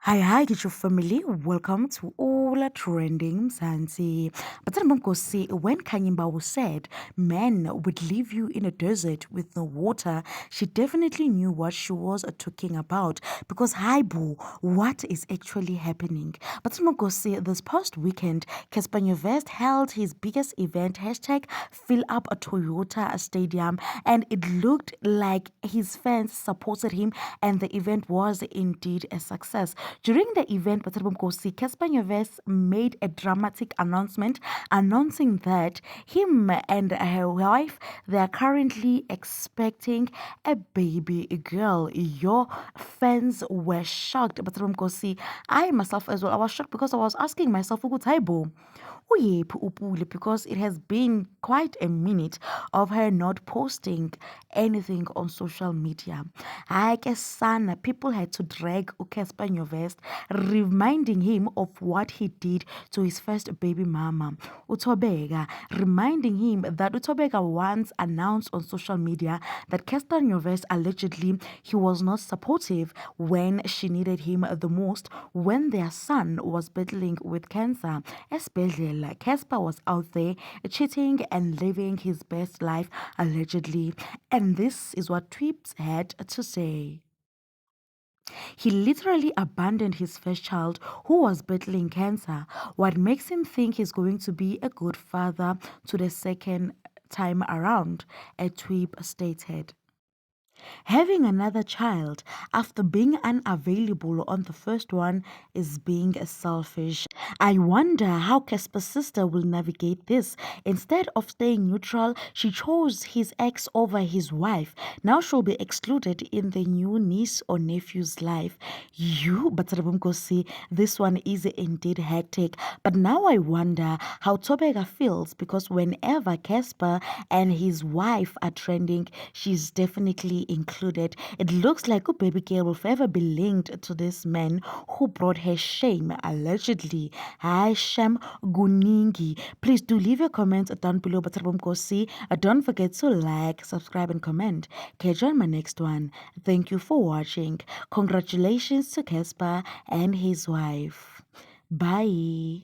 Hi, Gichu family. Welcome to All Trending Mzansi. But see, when Kanyimbawu said men would leave you in a desert with no water, she definitely knew what she was talking about. Because, hi, boo, what is actually happening? But see, this past weekend, Casper Nyovest held his biggest event, hashtag fill up a Toyota stadium, and it looked like his fans supported him, and the event was indeed a success. During the event, Kosi, Casper Nyovest made a dramatic announcement announcing that him and her wife, they are currently expecting a baby girl. Your fans were shocked. Kosi, I myself as well, I was shocked because I was asking myself, "Ukutaibo, uyephi uPule?" Because it has been quite a minute of her not posting anything on social media. I guess sana people had to drag Casper Nyovest, reminding him of what he did to his first baby mama, Utobega, reminding him that Utobega once announced on social media that Casper Nyovest allegedly he was not supportive when she needed him the most when their son was battling with cancer. Especially, Casper was out there cheating and living his best life allegedly. And this is what Tweeps had to say. He literally abandoned his first child who was battling cancer. What makes him think he's going to be a good father to the second time around, a tweep stated. Having another child after being unavailable on the first one is being selfish. I wonder how Casper's sister will navigate this. Instead of staying neutral, she chose his ex over his wife. Now she'll be excluded in the new niece or nephew's life. But Kosi, this one is indeed hectic. But now I wonder how Tobega feels because whenever Casper and his wife are trending, she's definitely included. It looks like a baby girl will forever be linked to this man who brought her shame, allegedly. Hi, Shem Guningi. Please do leave your comments down below. But don't forget to like, subscribe, and comment. Catch you on my next one. Thank you for watching. Congratulations to Casper and his wife. Bye.